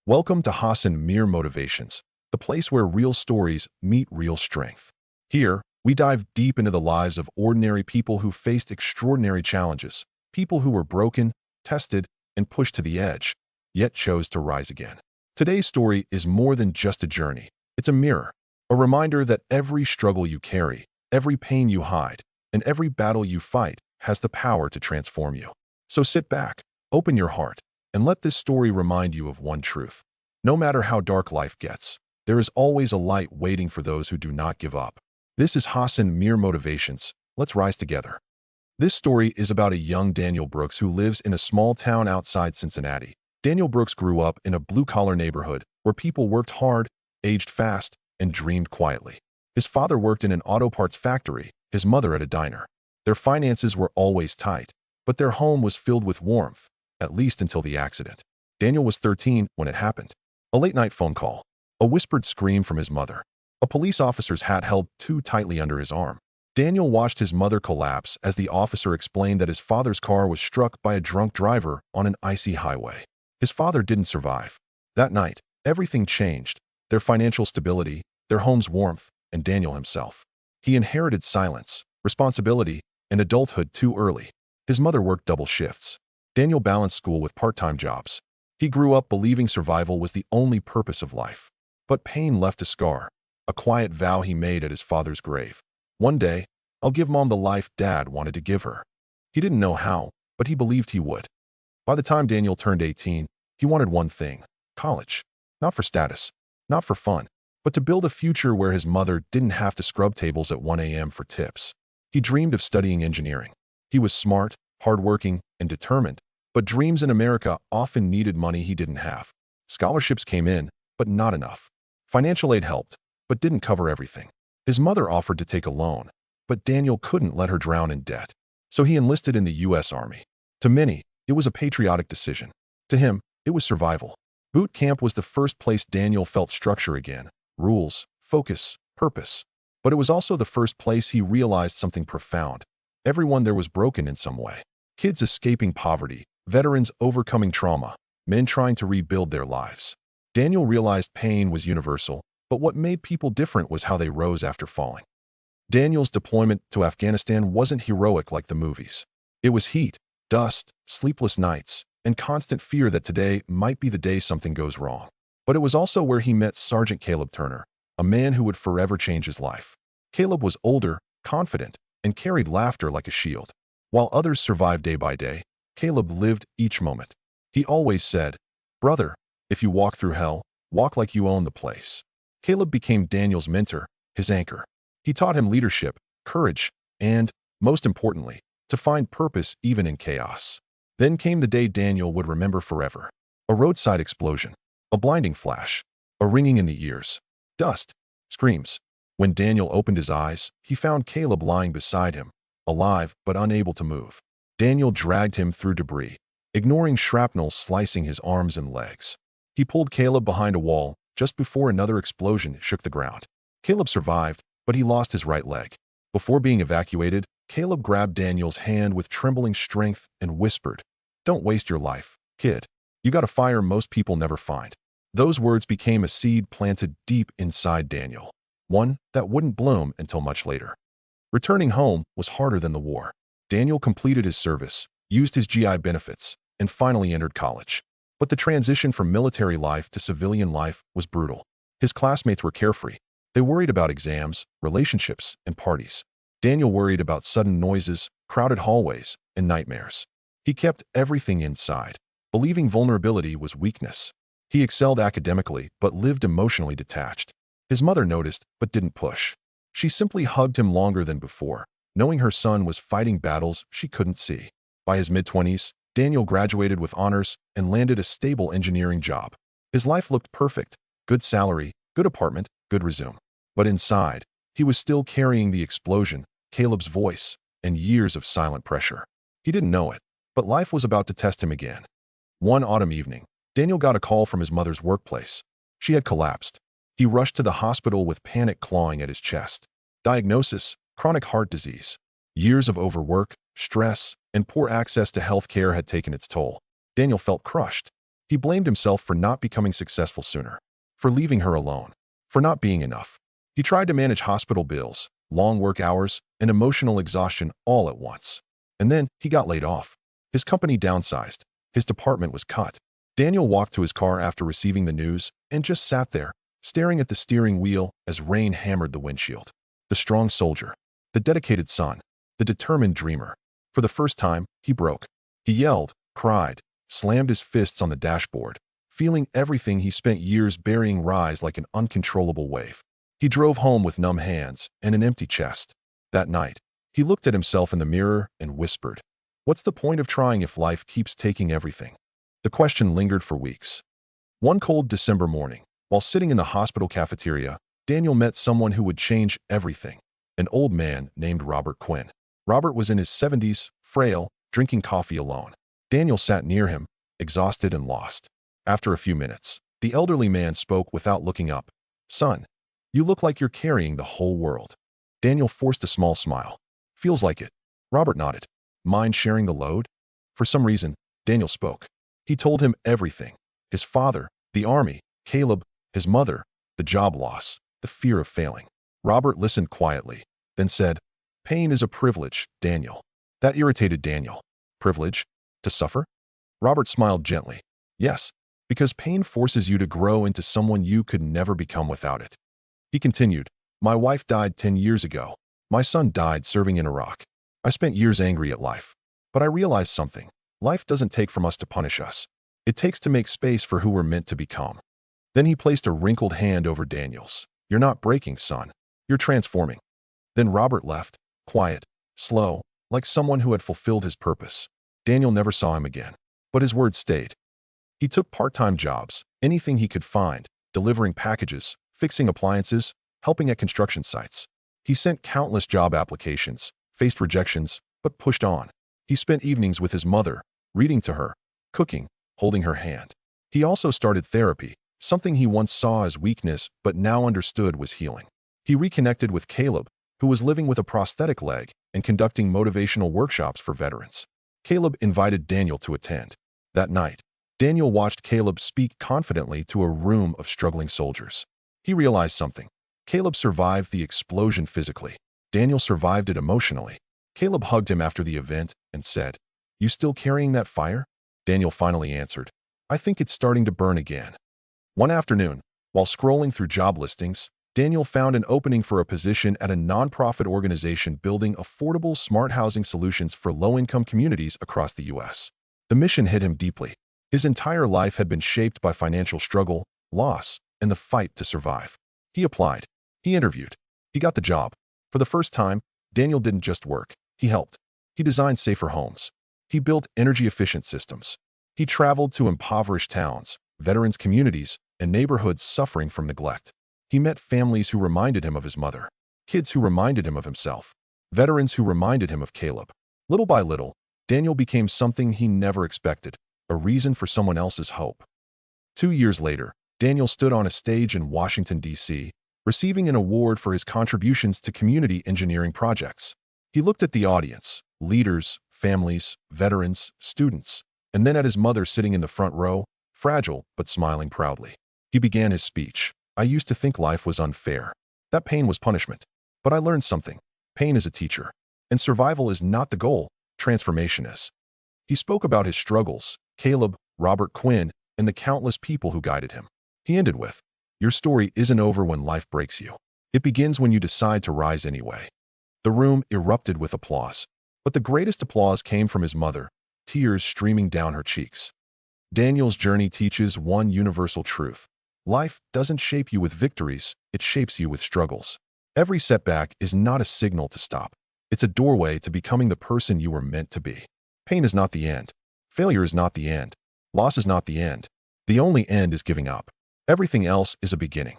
Welcome to Hassan Mir Motivations, the place where real stories meet real strength. Here, we dive deep into the lives of ordinary people who faced extraordinary challenges, people who were broken, tested, and pushed to the edge, yet chose to rise again. Today's story is more than just a journey. It's a mirror, a reminder that every struggle you carry, every pain you hide, and every battle you fight has the power to transform you. So sit back, open your heart, and let this story remind you of one truth. No matter how dark life gets, there is always a light waiting for those who do not give up. This is Hassan Mir Motivations. Let's rise together. This story is about a young Daniel Brooks who lives in a small town outside Cincinnati. Daniel Brooks grew up in a blue-collar neighborhood where people worked hard, aged fast, and dreamed quietly. His father worked in an auto parts factory, his mother at a diner. Their finances were always tight, but their home was filled with warmth, at least until the accident. Daniel was 13 when it happened. A late-night phone call, a whispered scream from his mother, a police officer's hat held too tightly under his arm. Daniel watched his mother collapse as the officer explained that his father's car was struck by a drunk driver on an icy highway. His father didn't survive. That night, everything changed. Their financial stability, their home's warmth, and Daniel himself. He inherited silence, responsibility, and adulthood too early. His mother worked double shifts. Daniel balanced school with part-time jobs. He grew up believing survival was the only purpose of life. But pain left a scar, a quiet vow he made at his father's grave. One day, I'll give Mom the life Dad wanted to give her. He didn't know how, but he believed he would. By the time Daniel turned 18, he wanted one thing: college. Not for status, not for fun, but to build a future where his mother didn't have to scrub tables at 1 a.m. for tips. He dreamed of studying engineering. He was smart, hardworking, and determined, but dreams in America often needed money he didn't have. Scholarships came in, but not enough. Financial aid helped, but didn't cover everything. His mother offered to take a loan, but Daniel couldn't let her drown in debt. So he enlisted in the U.S. Army. To many, it was a patriotic decision. To him, it was survival. Boot camp was the first place Daniel felt structure again: rules, focus, purpose. But it was also the first place he realized something profound. Everyone there was broken in some way. Kids escaping poverty, veterans overcoming trauma, men trying to rebuild their lives. Daniel realized pain was universal, but what made people different was how they rose after falling. Daniel's deployment to Afghanistan wasn't heroic like the movies. It was heat, dust, sleepless nights, and constant fear that today might be the day something goes wrong. But it was also where he met Sergeant Caleb Turner, a man who would forever change his life. Caleb was older, confident, and carried laughter like a shield. While others survived day by day, Caleb lived each moment. He always said, "Brother, if you walk through hell, walk like you own the place." Caleb became Daniel's mentor, his anchor. He taught him leadership, courage, and, most importantly, to find purpose even in chaos. Then came the day Daniel would remember forever. A roadside explosion, a blinding flash, a ringing in the ears, dust, screams. When Daniel opened his eyes, he found Caleb lying beside him, alive but unable to move. Daniel dragged him through debris, ignoring shrapnel slicing his arms and legs. He pulled Caleb behind a wall just before another explosion shook the ground. Caleb survived, but he lost his right leg. Before being evacuated, Caleb grabbed Daniel's hand with trembling strength and whispered, "Don't waste your life, kid. You got a fire most people never find." Those words became a seed planted deep inside Daniel, one that wouldn't bloom until much later. Returning home was harder than the war. Daniel completed his service, used his GI benefits, and finally entered college. But the transition from military life to civilian life was brutal. His classmates were carefree. They worried about exams, relationships, and parties. Daniel worried about sudden noises, crowded hallways, and nightmares. He kept everything inside, believing vulnerability was weakness. He excelled academically, but lived emotionally detached. His mother noticed, but didn't push. She simply hugged him longer than before, knowing her son was fighting battles she couldn't see. By his mid-20s, Daniel graduated with honors and landed a stable engineering job. His life looked perfect: good salary, good apartment, good resume. But inside, he was still carrying the explosion, Caleb's voice, and years of silent pressure. He didn't know it, but life was about to test him again. One autumn evening, Daniel got a call from his mother's workplace. She had collapsed. He rushed to the hospital with panic clawing at his chest. Diagnosis: chronic heart disease. Years of overwork, stress, and poor access to health care had taken its toll. Daniel felt crushed. He blamed himself for not becoming successful sooner, for leaving her alone, for not being enough. He tried to manage hospital bills, long work hours, and emotional exhaustion all at once. And then he got laid off. His company downsized. His department was cut. Daniel walked to his car after receiving the news and just sat there, staring at the steering wheel as rain hammered the windshield. The strong soldier, the dedicated son, the determined dreamer. For the first time, he broke. He yelled, cried, slammed his fists on the dashboard, feeling everything he spent years burying rise like an uncontrollable wave. He drove home with numb hands and an empty chest. That night, he looked at himself in the mirror and whispered, "What's the point of trying if life keeps taking everything?" The question lingered for weeks. One cold December morning, while sitting in the hospital cafeteria, Daniel met someone who would change everything. An old man named Robert Quinn. Robert was in his 70s, frail, drinking coffee alone. Daniel sat near him, exhausted and lost. After a few minutes, the elderly man spoke without looking up. "Son, you look like you're carrying the whole world." Daniel forced a small smile. "Feels like it." Robert nodded. "Mind sharing the load?" For some reason, Daniel spoke. He told him everything. His father, the army, Caleb, his mother, the job loss, the fear of failing. Robert listened quietly, then said, "Pain is a privilege, Daniel." That irritated Daniel. Privilege? To suffer? Robert smiled gently. "Yes, because pain forces you to grow into someone you could never become without it." He continued, "My wife died 10 years ago. My son died serving in Iraq. I spent years angry at life. But I realized something. Life doesn't take from us to punish us. It takes to make space for who we're meant to become." Then he placed a wrinkled hand over Daniel's. "You're not breaking, son. You're transforming." Then Robert left, quiet, slow, like someone who had fulfilled his purpose. Daniel never saw him again, but his words stayed. He took part-time jobs, anything he could find, delivering packages, fixing appliances, helping at construction sites. He sent countless job applications, faced rejections, but pushed on. He spent evenings with his mother, reading to her, cooking, holding her hand. He also started therapy, something he once saw as weakness but now understood was healing. He reconnected with Caleb, who was living with a prosthetic leg and conducting motivational workshops for veterans. Caleb invited Daniel to attend. That night, Daniel watched Caleb speak confidently to a room of struggling soldiers. He realized something. Caleb survived the explosion physically. Daniel survived it emotionally. Caleb hugged him after the event and said, "You still carrying that fire?" Daniel finally answered, "I think it's starting to burn again." One afternoon, while scrolling through job listings, Daniel found an opening for a position at a nonprofit organization building affordable smart housing solutions for low-income communities across the U.S. The mission hit him deeply. His entire life had been shaped by financial struggle, loss, and the fight to survive. He applied. He interviewed. He got the job. For the first time, Daniel didn't just work. He helped. He designed safer homes. He built energy-efficient systems. He traveled to impoverished towns, veterans' communities, and neighborhoods suffering from neglect. He met families who reminded him of his mother, kids who reminded him of himself, veterans who reminded him of Caleb. Little by little, Daniel became something he never expected, a reason for someone else's hope. 2 years later, Daniel stood on a stage in Washington, D.C., receiving an award for his contributions to community engineering projects. He looked at the audience, leaders, families, veterans, students, and then at his mother sitting in the front row, fragile but smiling proudly. He began his speech. "I used to think life was unfair. That pain was punishment. But I learned something. Pain is a teacher. And survival is not the goal, transformation is." He spoke about his struggles, Caleb, Robert Quinn, and the countless people who guided him. He ended with, "Your story isn't over when life breaks you. It begins when you decide to rise anyway." The room erupted with applause. But the greatest applause came from his mother, tears streaming down her cheeks. Daniel's journey teaches one universal truth. Life doesn't shape you with victories, it shapes you with struggles. Every setback is not a signal to stop. It's a doorway to becoming the person you were meant to be. Pain is not the end. Failure is not the end. Loss is not the end. The only end is giving up. Everything else is a beginning.